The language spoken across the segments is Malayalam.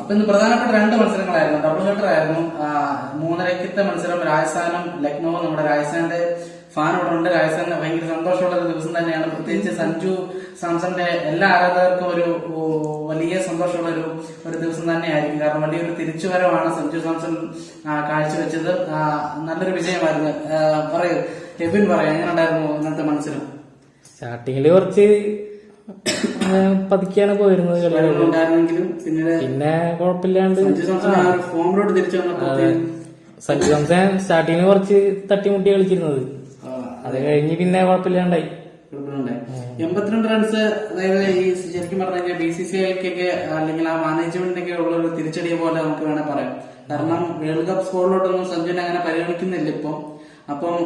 അപ്പൊ ഇന്ന് പ്രധാനപ്പെട്ട രണ്ട് മത്സരങ്ങളായിരുന്നു. ഡബിൾ ഹെഡർ ആയിരുന്നു. 3:30-ത്തെ മത്സരം രാജസ്ഥാനും ലക്നൌവും. നമ്മുടെ രാജസ്ഥാന്റെ ഫാൻ ഇവിടെ ഉണ്ട്. രാജസ്ഥാന് ഭയങ്കര സന്തോഷമുള്ള ഒരു ദിവസം തന്നെയാണ്. പ്രത്യേകിച്ച് സഞ്ജു സാംസന്റെ എല്ലാ ആരാധകർക്കും ഒരു വലിയ സന്തോഷമുള്ള ഒരു ദിവസം തന്നെയായിരിക്കും. കാരണം വലിയൊരു തിരിച്ചുവരവാണ് സഞ്ജു സാംസൺ കാഴ്ചവെച്ചത്. നല്ലൊരു വിജയമായിരുന്നു. പറയൂ കെവിൻ, പറയാം എങ്ങനെ ഉണ്ടായിരുന്നു ഇന്നത്തെ മത്സരം? സ്റ്റാർട്ടിങ്ങില് കുറച്ച് പതുക്കിയാണ് പോയിരുന്നത് കളികളുണ്ടായിരുന്നെങ്കിലും പിന്നെ കുഴപ്പമില്ലാണ്ട് സഞ്ജു സാംസൺ ഫോമിലോട്ട് തിരിച്ചു വന്നപ്പോൾ സഞ്ജു സാംസൺ സ്റ്റാർട്ടിങ്ങിന് കുറച്ച് തട്ടിമുട്ടി കളിച്ചിരുന്നത്. അത് കഴിഞ്ഞ് പിന്നെ കുഴപ്പമില്ലാണ്ടായി. 82 റൺസ്. അതായത് ഈ ശരിക്കും പറഞ്ഞു കഴിഞ്ഞാൽ BCCIക്കൊക്കെ അല്ലെങ്കിൽ ആ മാനേജ്മെന്റിനൊക്കെ ഉള്ള ഒരു തിരിച്ചടിയെ പോലെ നമുക്ക് വേണേൽ പറയാം. കാരണം വേൾഡ് കപ്പ് സ്കോറിലോട്ടൊന്നും സഞ്ജുവിനെ അങ്ങനെ പരിഗണിക്കുന്നില്ല ഇപ്പം. അപ്പം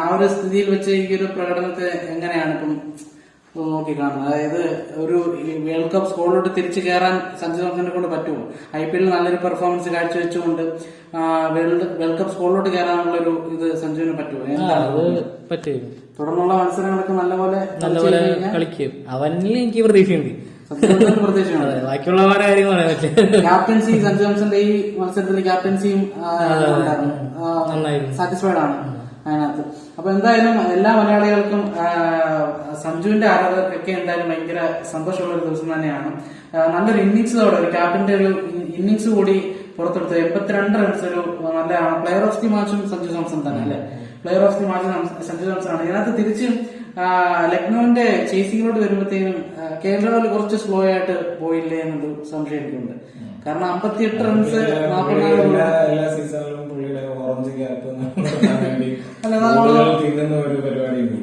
ആ ഒരു സ്ഥിതിയിൽ വെച്ച് ഈ ഒരു പ്രകടനത്തെ എങ്ങനെയാണ് ഇപ്പം നോക്കി കാണുന്നത്? അതായത് ഒരു വേൾഡ് കപ്പ് സ്കോറിലോട്ട് തിരിച്ചു കയറാൻ സഞ്ജു സാംസണിനെ കൊണ്ട് പറ്റുമോ? IPL നല്ലൊരു പെർഫോമൻസ് കാഴ്ചവെച്ചുകൊണ്ട് വേൾഡ് കപ്പ് സ്കോറിലോട്ട് കയറാനുള്ള ഒരു ഇത് സഞ്ജുവിന് പറ്റുമോ? പറ്റും. തുടർന്നുള്ള മത്സരങ്ങളൊക്കെ നല്ലപോലെ കളിക്കും. അവനിൽ എനിക്ക് പ്രതീക്ഷയുണ്ട്. പ്രതീക്ഷയാണ്. ബാക്കിയുള്ളവരുടെ കാര്യം പറയാൻ പറ്റില്ല. ക്യാപ്റ്റൻസി സഞ്ജു സാംസന്റെ ഈ മത്സരത്തിൽ ക്യാപ്റ്റൻസിയും സാറ്റിസ്ഫൈഡ് ആണ് അതിനകത്ത്. അപ്പൊ എന്തായാലും എല്ലാ മലയാളികൾക്കും സഞ്ജുവിന്റെ ആരാധകർക്കൊക്കെ എന്തായാലും ഭയങ്കര സന്തോഷമുള്ള ഒരു ദിവസം തന്നെയാണ്. നല്ലൊരു ഇന്നിങ്സോടെ ഒരു ക്യാപ്റ്റന്റെ ഒരു ഇന്നിങ്സ് കൂടി പുറത്തെടുത്തു. 82 റൺസ്. ഒരു നല്ല പ്ലെയർ ഓഫ് ദി മാച്ചും സഞ്ജു സാംസൺ തന്നെ അല്ലെ? Player of the match Sanju Samson ആണ്. ഇതിനകത്ത് തിരിച്ച് ലക്നൌവിന്റെ ചേസിങ്ങിലോട്ട് വരുമ്പോഴത്തേനും കേരള രാഹുൽ കുറച്ച് സ്ലോ ആയിട്ട് പോയില്ലേ എന്നൊരു സംശയം എനിക്കുണ്ട്. കാരണം 58 റൺസ് 44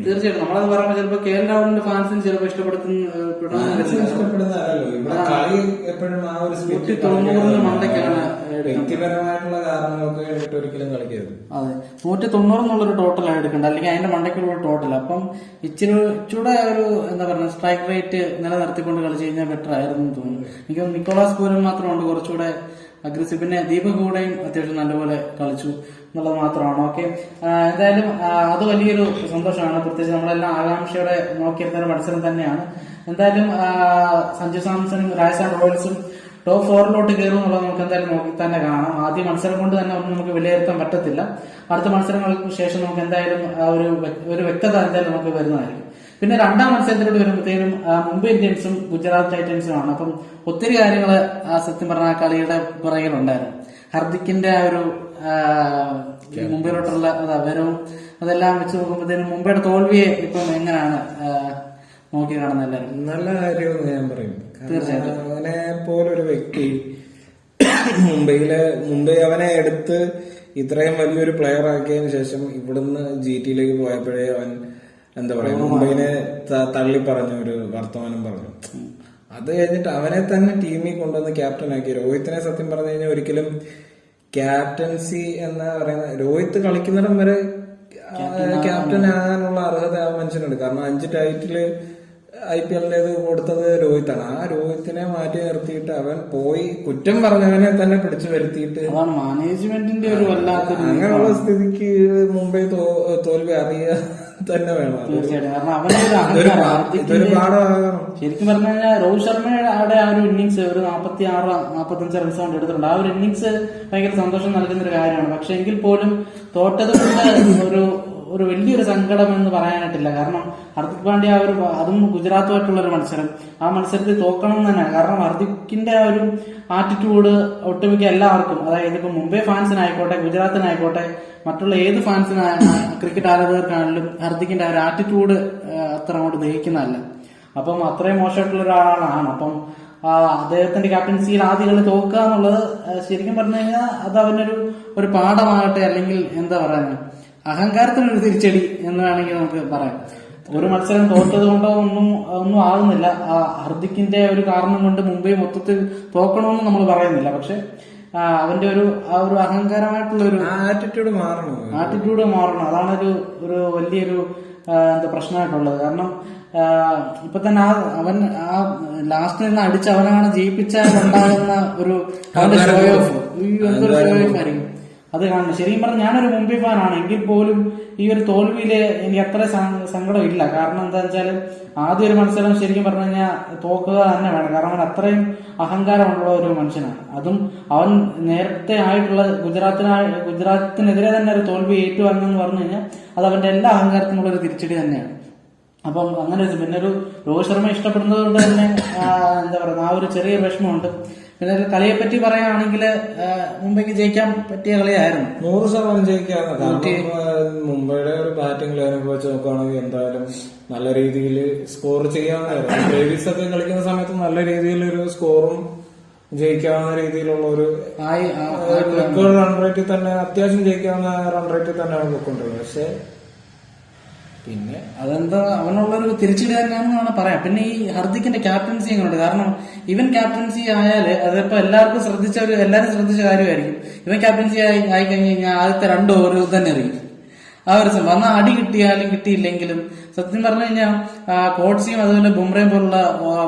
തീർച്ചയായിട്ടും നമ്മളത് പറയുമ്പോൾ ചിലപ്പോ KL രാഹുലിന്റെ ഫാൻസിന് ചിലപ്പോൾ ഇഷ്ടപ്പെടുന്ന മണ്ടയ്ക്കാണ്. വ്യക്തിപരമായിട്ടുള്ള കാരണങ്ങൾക്ക് വേണ്ടിയിട്ട് ഒരിക്കലും കളിക്കരുത്. അതെ, 190 എന്നുള്ളൊരു ടോട്ടലാണ് എടുക്കേണ്ടത്, അല്ലെങ്കിൽ അതിന്റെ മണ്ടയ്ക്കുള്ള ടോട്ടൽ. അപ്പം ഇച്ചിരൂടെ ഒരു എന്താ പറയുക സ്ട്രൈക്ക് റേറ്റ് നിലനിർത്തിക്കൊണ്ട് കളിച്ചു കഴിഞ്ഞാൽ ബെറ്റർ ആയിരുന്നു എന്ന് തോന്നുന്നു. എനിക്ക് നിക്കോളാസ് പൂരൻ മാത്രമുണ്ട് കുറച്ചുകൂടെ അഗ്രസീവ്. പിന്നെ ദീപക് കൂടെയും അത്യാവശ്യം നല്ലപോലെ കളിച്ചു എന്നുള്ളത് മാത്രമാണ്. ഓക്കെ, എന്തായാലും അത് വലിയൊരു സന്തോഷമാണ്. പ്രത്യേകിച്ച് നമ്മളെല്ലാം ആകാംക്ഷയോടെ നോക്കിയിരുന്ന ഒരു മത്സരം തന്നെയാണ്. എന്തായാലും സഞ്ജു സാംസണും രാജസ്ഥാൻ റോയൽസും ടോപ്പ് 4-ലോട്ട് കയറും എന്നുള്ളത് നമുക്ക് എന്തായാലും നോക്കി തന്നെ കാണാം. ആദ്യ മത്സരം കൊണ്ട് തന്നെ ഒന്നും നമുക്ക് വിലയിരുത്താൻ പറ്റത്തില്ല. അടുത്ത മത്സരങ്ങൾക്ക് ശേഷം നമുക്ക് എന്തായാലും ഒരു വ്യക്തത എന്തായാലും നമുക്ക് വരുന്നതായിരിക്കും. പിന്നെ രണ്ടാം മത്സരത്തിലോട്ട് വരുമ്പോഴത്തേനും മുംബൈ ഇന്ത്യൻസും ഗുജറാത്ത് ടൈറ്റൻസും ആണ്. അപ്പം ഒത്തിരി കാര്യങ്ങൾ സത്യം പറഞ്ഞ ആ കളിയുടെ പുറകിലുണ്ടായിരുന്നു. ഹർദിക്കിന്റെ ആ ഒരു മുംബൈയിലോട്ടുള്ള വരവും അതെല്ലാം വെച്ച് നോക്കുമ്പോഴത്തേനും മുംബൈയുടെ തോൽവിയെ ഇപ്പം എങ്ങനെയാണ് നോക്കി കാണുന്നത്? എല്ലാവരും നല്ല കാര്യമെന്ന് ഞാൻ പറയും. തീർച്ചയായിട്ടും അവനെ പോലൊരു വ്യക്തി മുംബൈ അവനെ എടുത്ത് ഇത്രയും വലിയൊരു പ്ലെയർ ആക്കിയതിനു ശേഷം ഇവിടുന്ന് GTയിലേക്ക് പോയപ്പോഴേ അവൻ എന്താ പറയാ മുംബൈനെ തള്ളി പറഞ്ഞ ഒരു വർത്തമാനം പറഞ്ഞു. അത് കഴിഞ്ഞിട്ട് അവനെ തന്നെ ടീമിൽ കൊണ്ടുവന്ന് ക്യാപ്റ്റൻ ആക്കി. രോഹിത്തിനെ സത്യം പറഞ്ഞു കഴിഞ്ഞാൽ ഒരിക്കലും ക്യാപ്റ്റൻസി എന്ന് പറയുന്ന രോഹിത് കളിക്കുന്നിടം വരെ ക്യാപ്റ്റൻ ആകാനുള്ള അർഹത ആ മനുഷ്യനുണ്ട്. കാരണം 5 ടൈറ്റില് IPLന്റേത് കൊടുത്തത് രോഹിത്താണ്. ആ രോഹിത്തിനെ മാറ്റി നിർത്തിയിട്ട് അവൻ പോയി കുറ്റം പറഞ്ഞവനെ തന്നെ പിടിച്ചു വരുത്തിയിട്ട് മാനേജ്മെന്റിന്റെ ഒരു വല്ലാത്ത അങ്ങനെയുള്ള സ്ഥിതിക്ക് മുംബൈ തോൽവി അറിയുക തന്നെ വേണം. ഇതൊരു പാഠമാകണം. ശരിക്കും പറഞ്ഞു കഴിഞ്ഞാൽ രോഹിത് ശർമ്മയുടെ ആ ഒരു ഇന്നിങ്സ് ഒരു 46-45 റൺസ് കൊണ്ട് എടുത്തിട്ടുണ്ട്. ആ ഒരു ഇന്നിങ്സ് ഭയങ്കര സന്തോഷം നൽകുന്ന ഒരു കാര്യമാണ്. പക്ഷെ എങ്കിൽ പോലും തോറ്റത് കൊണ്ട് ഒരു വലിയൊരു സങ്കടം എന്ന് പറയാനായിട്ടില്ല. കാരണം ഹർദിക് പാണ്ഡ്യ അതും ഗുജറാത്തുമായിട്ടുള്ള ഒരു മത്സരം, ആ മത്സരത്തിൽ തോക്കണം തന്നെ. കാരണം ഹർദിക്കിന്റെ ആ ഒരു ആറ്റിറ്റ്യൂഡ് ഒട്ടുമിക്ക എല്ലാവർക്കും, അതായത് ഇപ്പൊ മുംബൈ ഫാൻസിനായിക്കോട്ടെ ഗുജറാത്തിനായിക്കോട്ടെ മറ്റുള്ള ഏത് ക്രിക്കറ്റ് ആരാധകർക്കാണെങ്കിലും ഹർദിക്കിന്റെ ആ ഒരു ആറ്റിറ്റ്യൂഡ് അത്ര അങ്ങോട്ട് ദഹിക്കുന്നതല്ല. അപ്പം അത്രയും മോശമായിട്ടുള്ള ഒരാളാണ്. അപ്പം അദ്ദേഹത്തിന്റെ ക്യാപ്റ്റൻസിയിൽ ആദ്യ കളി തോക്കുക എന്നുള്ളത് ശരിക്കും പറഞ്ഞു കഴിഞ്ഞാൽ അത് അവനൊരു പാഠമാകട്ടെ, അല്ലെങ്കിൽ എന്താ പറയുക അഹങ്കാരത്തിനൊരു തിരിച്ചടി എന്ന് വേണമെങ്കിൽ നമുക്ക് പറയാം. ഒരു മത്സരം തോറ്റത് കൊണ്ടോ ഒന്നും ആകുന്നില്ല. ഹർദിക്കിന്റെ ഒരു കാരണം കൊണ്ട് മുംബൈ മൊത്തത്തിൽ തോക്കണമെന്ന് നമ്മൾ പറയുന്നില്ല. പക്ഷെ അവന്റെ ഒരു അഹങ്കാരമായിട്ടുള്ള ഒരു ആറ്റിറ്റ്യൂഡ് മാറണം. അതാണ് ഒരു വലിയൊരു പ്രശ്നമായിട്ടുള്ളത്. കാരണം ഇപ്പൊ തന്നെ അവൻ ലാസ്റ്റിൽ നിന്ന് അവനാണ് ജയിപ്പിച്ചാൽ ഉണ്ടാകുന്ന ഒരു ഷോ ഓഫ് എന്തൊരു ഷോ ഓഫ് ആയിരിക്കും. അത് കാണണം. ശരിക്കും പറഞ്ഞാൽ ഞാനൊരു മുംബൈ ഫാനാണ്, എങ്കിൽ പോലും ഈ ഒരു തോൽവിയില് എനിക്ക് അത്ര സങ്കടം ഇല്ല. കാരണം എന്താ വെച്ചാൽ ആദ്യ ഒരു മത്സരം ശരിക്കും പറഞ്ഞു കഴിഞ്ഞാൽ തോക്കുക തന്നെ വേണം. കാരണം അവൻ അത്രയും അഹങ്കാരമുള്ള ഒരു മനുഷ്യനാണ്. അതും അവൻ നേരത്തെ ആയിട്ടുള്ള ഗുജറാത്തിനെതിരെ തന്നെ ഒരു തോൽവി ഏറ്റുവാങ്ങുമെന്ന് പറഞ്ഞു കഴിഞ്ഞാൽ അത് അവന്റെ എല്ലാ അഹങ്കാരത്തിനുള്ള ഒരു തിരിച്ചടി തന്നെയാണ്. അപ്പം അങ്ങനെ പിന്നെ ഒരു രോഹിത് ശർമ്മ ഇഷ്ടപ്പെടുന്നത് കൊണ്ട് തന്നെ എന്താ പറയുക, ആ ഒരു ചെറിയ വിഷമമുണ്ട്. പിന്നെ കളിയെ പറ്റി പറയുകയാണെങ്കിൽ മുംബൈക്ക് ജയിക്കാൻ പറ്റിയ കളിയായിരുന്നു. 100% ജയിക്കാണ്. കാരണം മുംബൈയുടെ ഒരു ബാറ്റിംഗ് ലൈനപ്പ് വെച്ച് നോക്കുകയാണെങ്കിൽ എന്തായാലും നല്ല രീതിയിൽ സ്കോർ ചെയ്യാവുന്നതായിരുന്നു. ഡേവിസ് ഒക്കെ കളിക്കുന്ന സമയത്ത് നല്ല രീതിയിൽ ഒരു സ്കോറും ജയിക്കാവുന്ന രീതിയിലുള്ള ഒരു റൺ റേറ്റിൽ തന്നെ അത്യാവശ്യം ജയിക്കാവുന്ന റൺ റേറ്റിൽ തന്നെയാണ് പോയിക്കൊണ്ടിരുന്നത്. പക്ഷെ പിന്നെ അതെന്താ അവനുള്ളൊരു തിരിച്ചടി തന്നെയാണെന്നാണ് പറയാം. പിന്നെ ഈ ഹർദിക്കിന്റെ ക്യാപ്റ്റൻസി എങ്ങനെയുണ്ട്? കാരണം ഇവൻ ക്യാപ്റ്റൻസി ആയാല് അതിപ്പോ എല്ലാവരും ശ്രദ്ധിച്ച കാര്യമായിരിക്കും. ഇവൻ ക്യാപ്റ്റൻസി ആയി കഴിഞ്ഞ് കഴിഞ്ഞാൽ ആദ്യത്തെ 2 ഓവർ തന്നെ എറിയും. ആ ഒരു സംഭവം അന്ന് അടി കിട്ടിയാലും കിട്ടിയില്ലെങ്കിലും സത്യം പറഞ്ഞു കഴിഞ്ഞാൽ കോട്സിയും അതുപോലെ ബുംറയും പോലുള്ള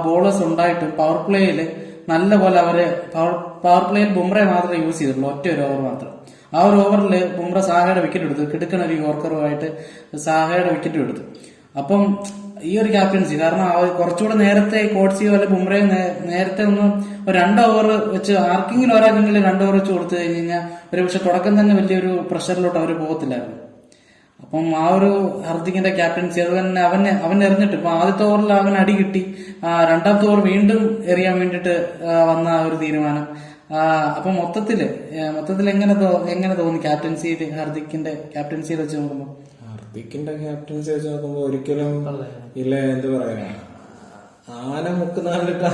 ബോളേഴ്സ് ഉണ്ടായിട്ടും പവർ പ്ലേയില് നല്ല പോലെ അവര് പവർ പ്ലേയിൽ ബുംറയെ മാത്രമേ യൂസ് ചെയ്തിട്ടുള്ളൂ, ഒറ്റ ഒരു ഓവർ മാത്രം. ആ ഒരു ഓവറിൽ ബുംറ സാഹയുടെ വിക്കറ്റ് എടുത്തു, കിടക്കുന്ന ഒരു യോർക്കറുമായിട്ട് സാഹയുടെ വിക്കറ്റ് എടുത്തു. അപ്പം ഈ ഒരു ക്യാപ്റ്റൻസി കാരണം കുറച്ചുകൂടെ നേരത്തെ കോട്സിയോ അല്ലെ ബുംറയോ നേരത്തെ ഒന്ന് ഒരു 2 ഓവർ വെച്ച് ആർക്കെങ്കിലും ഒരാൾക്കെങ്കിലും 2 ഓവർ വെച്ച് കൊടുത്തു കഴിഞ്ഞ് കഴിഞ്ഞാൽ ഒരു പക്ഷെ തുടക്കം തന്നെ വലിയൊരു പ്രഷറിലോട്ട് അവർ പോകത്തില്ലായിരുന്നു. അപ്പം ആ ഒരു ഹർദിക്കിന്റെ ക്യാപ്റ്റൻസി അത് തന്നെ അവൻ എറിഞ്ഞിട്ട് ഇപ്പൊ ആദ്യത്തെ ഓവറിൽ അവൻ അടി കിട്ടി, 2ാമത്തെ ഓവർ വീണ്ടും എറിയാൻ വേണ്ടിയിട്ട് വന്ന ഒരു തീരുമാനം. അപ്പൊ മൊത്തത്തില് എങ്ങനെ തോന്നി ഹർദിക്കിന്റെ ക്യാപ്റ്റൻസിയിൽ വെച്ച് നോക്കുമ്പോ? ഹർദിക്കിന്റെ ക്യാപ്റ്റൻസി വെച്ച് നോക്കുമ്പോ ഒരിക്കലും ഇല്ല എന്താ പറയാ, ആന മുക്കുന്നാണ്ടിട്ട്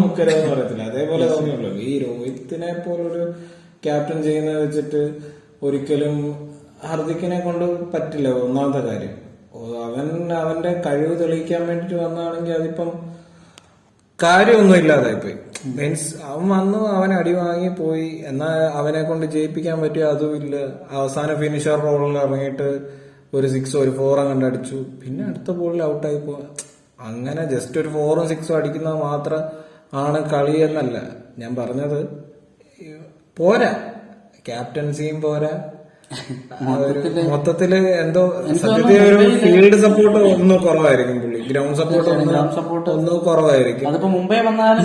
മുക്കരെന്ന് പറയത്തില്ല, അതേപോലെ തോന്നിയുള്ളൂ. ഈ രോഹിത്തിനെ പോലൊരു ക്യാപ്റ്റൻ ചെയ്യുന്നത് വെച്ചിട്ട് ഒരിക്കലും ഹർദിക്കിനെ കൊണ്ട് പറ്റില്ല. ഒന്നാമത്തെ കാര്യം, അവന്റെ കഴിവ് തെളിയിക്കാൻ വേണ്ടിട്ട് വന്നാണെങ്കിൽ അതിപ്പം കാര്യമൊന്നും ഇല്ലാതായിപ്പോയി. മീൻസ് അവൻ വന്നു, അവൻ അടി വാങ്ങി പോയി, എന്നാൽ അവനെ കൊണ്ട് ജയിപ്പിക്കാൻ പറ്റിയ അതും ഇല്ല. അവസാന ഫിനിഷർ റോളിൽ ഇറങ്ങിയിട്ട് ഒരു 6 ഒരു 4 കണ്ട് അടിച്ചു, പിന്നെ അടുത്ത ബോളിൽ ഔട്ടായി പോവാ. അങ്ങനെ ജസ്റ്റ് ഒരു 4ഉം 6ഉം അടിക്കുന്നത് മാത്രം ആണ് കളി എന്നല്ല ഞാൻ പറഞ്ഞത്. പോരാ, ക്യാപ്റ്റൻസിയും പോരാ, മൊത്തത്തില് എന്തോ സത്യത്തിൽ ഒരു ഫീൽഡ് സപ്പോർട്ട് ഒന്നും കുറവായിരിക്കും പുള്ളി, ഗ്രൗണ്ട് സപ്പോർട്ട് ഒന്നും കുറവായിരിക്കും. മുംബൈ വന്നാലും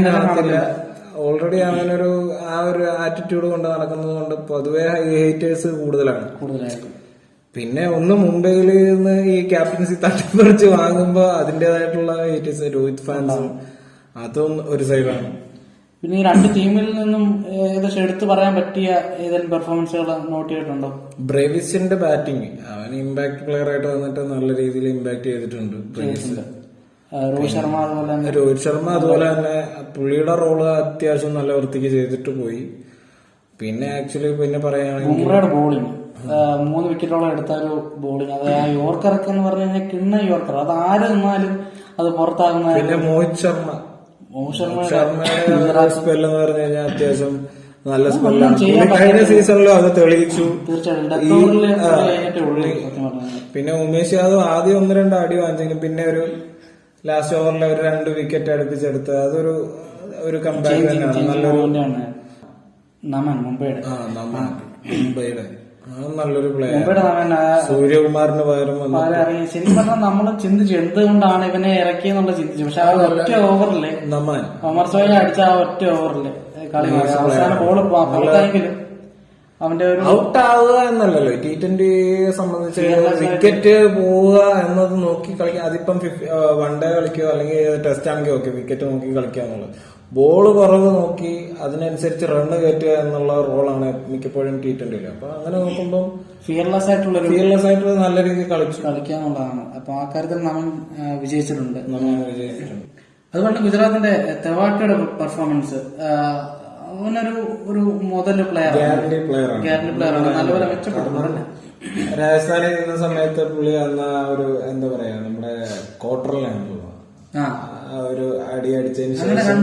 കാണത്തില്ല. ഓൾറെഡി അവനൊരു ആ ഒരു ആറ്റിറ്റ്യൂഡ് കൊണ്ട് നടക്കുന്നത് കൊണ്ട് പൊതുവെ ഹേറ്റേഴ്സ് കൂടുതലാണ്. പിന്നെ മുംബൈയിൽ നിന്ന് ഈ ക്യാപ്റ്റൻസി തട്ടിപ്പറിച്ച് വാങ്ങുമ്പോ അതിന്റേതായിട്ടുള്ള ഹേറ്റേഴ്സ്, രോഹിത് ഫാൻസും, അതും ഒരു സൈഡാണ്. പിന്നെ ഈ 2 ടീമിൽ നിന്നും ഏകദേശം എടുത്തു പറയാൻ പറ്റിയ ഏതെങ്കിലും പെർഫോമൻസുകൾ നോട്ട് ചെയ്തിട്ടുണ്ടോ? ബ്രേവിസിന്റെ ബാറ്റിംഗ്, അവൻ ഇമ്പാക്ട് പ്ലെയർ ആയിട്ട് വന്നിട്ട് നല്ല രീതിയിൽ ഇമ്പാക്ട് ചെയ്തിട്ടുണ്ട്. രോഹിത് ശർമ്മ അതുപോലെ തന്നെ പുള്ളിയുടെ റോള് അത്യാവശ്യം നല്ല വൃത്തിക്ക് ചെയ്തിട്ട് പോയി. പിന്നെ ആക്ച്വലി പിന്നെ പറയുകയാണെങ്കിൽ ബുംറയുടെ ബോളിംഗ് 3 വിക്കറ്റോളം എടുത്ത ഒരു ബോളിംഗ്, അത് ആ യോർക്കറൊക്കെ എന്ന് പറഞ്ഞു കഴിഞ്ഞാൽ കിണ്ണ യോർക്കർ, അത് ആര് നിന്നാലും അത് പുറത്താകുന്ന. പിന്നെ മോഹിത് ശർമ്മയുടെ സ്പെല്ലെന്ന് പറഞ്ഞു കഴിഞ്ഞാൽ അത്യാവശ്യം നല്ല സ്പെല്ലാണ്. കഴിഞ്ഞ സീസണിലും അത് തെളിയിച്ചു. പിന്നെ ഉമേഷ് യാദവ് ആദ്യം 1-2 അടി വാങ്ങിച്ചെങ്കിലും പിന്നെ ഒരു ലാസ്റ്റ് ഓവറിൽ ഒരു 2 വിക്കറ്റ് അടുപ്പിച്ചെടുത്ത് അതൊരു കമ്പാക്ക് തന്നെയാണ്. നല്ലൊരു മുംബൈയുടെ നല്ലൊരു പ്ലെയർ. സൂര്യകുമാറിന് പകരം ശരിക്കും പറഞ്ഞാൽ നമ്മൾ ചിന്തിച്ചു എന്തുകൊണ്ടാണ് ഇവനെ ഇറക്കിയെന്നുള്ള ചിന്തിച്ചു. പക്ഷെ ആ ഒറ്റ ഓവറില് ഒമർ സോയ അടിച്ച ആ ഒറ്റ ഓവറില് കളി അവസാന ബോള് പുറത്തായെങ്കിലും അവന്റെ ഒരു ഔട്ട് ആവുക എന്നല്ലല്ലോ T20 സംബന്ധിച്ച് വിക്കറ്റ് പോവുക എന്നത് നോക്കി കളിക്കുക. അതിപ്പം 1 ഡേ കളിക്കുകയോ അല്ലെങ്കിൽ ടെസ്റ്റ് ആണെങ്കിൽ ഓക്കെ വിക്കറ്റ് നോക്കി കളിക്കുക എന്നുള്ളത്. ബോള് കുറവ് നോക്കി അതിനനുസരിച്ച് റണ്ണ് കയറ്റുക എന്നുള്ള റോളാണ് മിക്കപ്പോഴും T20. അപ്പൊ അങ്ങനെ നോക്കുമ്പോൾ ഫിയർലെസ് ആയിട്ടുള്ള നല്ല രീതിയിൽ കളിക്കാന്നുള്ളതാണ്. അപ്പൊ ആ കാര്യത്തിൽ നമ്മൾ വിജയിച്ചിട്ടുണ്ട്. അതുകൊണ്ട് ഗുജറാത്തിന്റെ തെവാട്ടിയുടെ പെർഫോമൻസ്, അവനൊരു മുതൽ ഗ്യാരണ്ടി പ്ലെയറാണ്, നല്ലപോലെ മെച്ചപ്പെടുന്നുണ്ട്. രാജസ്ഥാനിൽ നിന്ന സമയത്ത് പുള്ളി വന്ന ഒരു എന്താ പറയാ നമ്മുടെ ക്വാർട്ടറിലാണ് ഒരു അടി അടിച്ചതിന് ശേഷം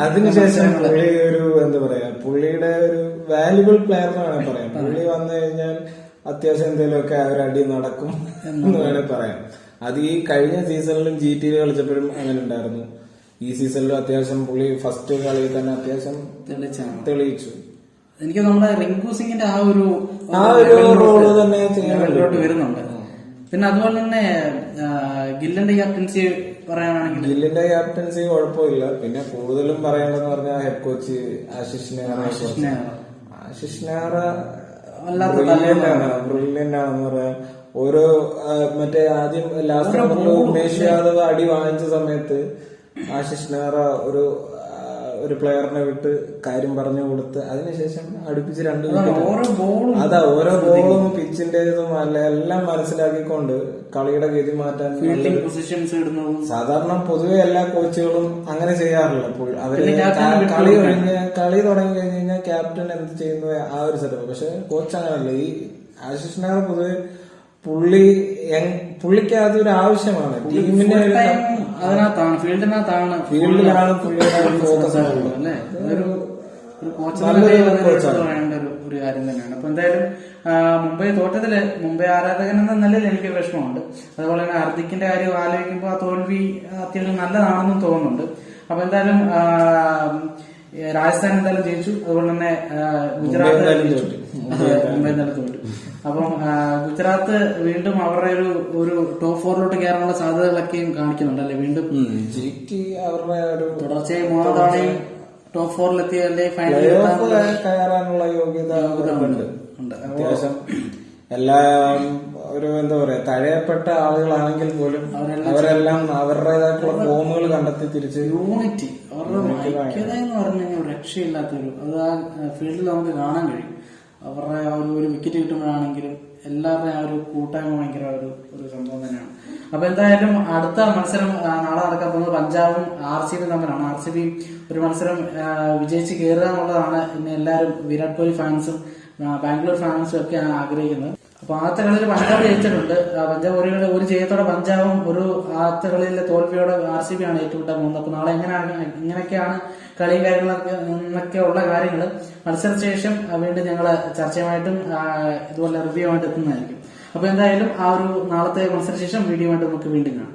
അതിനുശേഷം പുള്ളി ഒരു എന്താ പറയാ പുള്ളിയുടെ ഒരു വാല്യുബിൾ പ്ലെയർ എന്ന് വേണമെങ്കിൽ പറയാം. പുള്ളി വന്നു കഴിഞ്ഞാൽ അത്യാവശ്യം എന്തെങ്കിലുമൊക്കെ ഒരു അടി നടക്കും എന്ന് വേണമെങ്കിൽ പറയാം. അത് ഈ കഴിഞ്ഞ സീസണിലും GT കളിച്ചപ്പോഴും അങ്ങനെ ഉണ്ടായിരുന്നു. ഈ സീസണിലും അത്യാവശ്യം പുള്ളി ഫസ്റ്റ് കളിയിൽ തന്നെ അത്യാവശ്യം തെളിയിച്ചു. എനിക്ക് നമ്മുടെ റിങ്കു സിംഗിന്റെ ആ ഒരു റോള് തന്നെ ലെവലിലോട്ട് വരുന്നുണ്ട്. പിന്നെ അതുപോലെ തന്നെ ഗില്ലിന്റെ ക്യാപ്റ്റൻസി പറയാനാണെങ്കിൽ ഗില്ലിന്റെ ക്യാപ്റ്റൻസി കുഴപ്പമില്ല. പിന്നെ കൂടുതലും പറയേണ്ടതെന്ന് പറഞ്ഞാൽ head coach Ashish Nehra brilliant ആണെന്ന് പറയാം. ഓരോ മറ്റേ ആദ്യം ലാസ്റ്റ് ഉമേഷ് യാദവ് അടി വാങ്ങിച്ച സമയത്ത് ആശിഷ് നെഹ്റ ഒരു പ്ലെയറിനെ വിട്ട് കാര്യം പറഞ്ഞു കൊടുത്ത് അതിനുശേഷം അടുപ്പിച്ച് 2 വിക്കറ്റ്. അതാ ഓരോ ബോളും പിച്ചിന്റേതും എല്ലാം മനസ്സിലാക്കിക്കൊണ്ട് കളിയുടെ ഗതി മാറ്റാൻ പൊസിഷൻസ് ഇടുന്നതും സാധാരണ പൊതുവെ എല്ലാ കോച്ചുകളും അങ്ങനെ ചെയ്യാറില്ല. അവര് കളി തുടങ്ങി കഴിഞ്ഞ് കഴിഞ്ഞാൽ ക്യാപ്റ്റൻ എന്ത് ചെയ്യുന്നു ആ ഒരു സെറ്റപ്പ്. പക്ഷെ കോച്ച് അങ്ങനല്ല. ഈ ആശിഷ് നെഹ്റ പൊതുവെ പുള്ളിക്ക് അതൊരു ആവശ്യമാണ്. ടീമിന്റെ അതിനകത്താണ് ഫീൽഡിലാണ് ഫോക്കസ് അല്ലേ. അതൊരു വേണ്ട ഒരു കാര്യം തന്നെയാണ്. അപ്പൊ എന്തായാലും മുംബൈ തോറ്റത്തില് മുംബൈ ആരാധകൻ എന്ന നിലയിൽ എനിക്ക് വിഷമമുണ്ട്. അതുപോലെ തന്നെ ഹാർദിക്കിന്റെ കാര്യം ആലോചിക്കുമ്പോൾ ആ തോൽവി അത്യാവശ്യം നല്ലതാണെന്നും തോന്നുന്നുണ്ട്. അപ്പൊ എന്തായാലും രാജസ്ഥാൻ എന്തായാലും ജയിച്ചു. അതുപോലെ തന്നെ ഗുജറാത്ത് മുംബൈ എന്തായാലും തോറ്റു. അപ്പം ഗുജറാത്ത് വീണ്ടും അവരുടെ ഒരു ടോപ്പ് 4 കയറാനുള്ള സാധ്യതകളൊക്കെയും കാണിക്കുന്നുണ്ടല്ലേ. വീണ്ടും അവരുടെ ഒരു തുടർച്ചയായി 3 തവണയും ടോപ്പ് 4 അല്ലെ ഫൈനലിൽ കയറാനുള്ള യോഗ്യത ഉണ്ട്. അത്യാവശ്യം എല്ലാ ഒരു എന്താ പറയാ തഴയപ്പെട്ട ആളുകളാണെങ്കിൽ പോലും അവരെല്ലാം അവരുടേതായിട്ടുള്ള ഫോമുകൾ കണ്ടെത്തി തിരിച്ച് യൂണിറ്റി അവരുടെ ഐക്യത എന്ന് പറഞ്ഞു കഴിഞ്ഞാൽ രക്ഷയില്ലാത്തൊരു അത് ആ ഫീൽഡിൽ നമുക്ക് കാണാൻ കഴിയും. അവരുടെ ആ ഒരു വിക്കറ്റ് കിട്ടുമ്പോഴാണെങ്കിലും എല്ലാവരുടെയും ആ ഒരു കൂട്ടായ്മ ഭയങ്കര ഒരു സംഭവം തന്നെയാണ്. അപ്പൊ എന്തായാലും അടുത്ത മത്സരം നാളെ നടക്കാൻ പോകുന്നത് പഞ്ചാബും RCB തമ്മിലാണ്. RCB ഒരു മത്സരം വിജയിച്ച് കയറുക എന്നുള്ളതാണ് ഇന്ന് എല്ലാവരും വിരാട് കോഹ്ലി ഫാൻസും ബാംഗ്ലൂർ ഫാൻസും ഒക്കെ ആഗ്രഹിക്കുന്നത്. അപ്പൊ ആദ്യത്തെ കളിയിൽ പഞ്ചാബ് ജയിച്ചിട്ടുണ്ട്. പഞ്ചാബ് ഒരു ജയത്തോടെ പഞ്ചാബും ആദ്യത്തെ കളിയിലെ തോൽവിയോടെ RCB ആണ് ഏറ്റുമുട്ടാൻ പോകുന്നത്. അപ്പൊ നാളെ ഇങ്ങനെയൊക്കെയാണ് കളിയും കാര്യങ്ങളൊക്കെ എന്നൊക്കെ ഉള്ള കാര്യങ്ങൾ മത്സരശേഷം വീണ്ടും ഞങ്ങൾ ചർച്ചയുമായിട്ടും ഇതുപോലെ റിവ്യൂ ആയിട്ട് എത്തുന്നതായിരിക്കും. അപ്പൊ എന്തായാലും ആ ഒരു നാളത്തെ മത്സരശേഷം വീഡിയോ ആയിട്ട് നമുക്ക് വീണ്ടും കാണാം.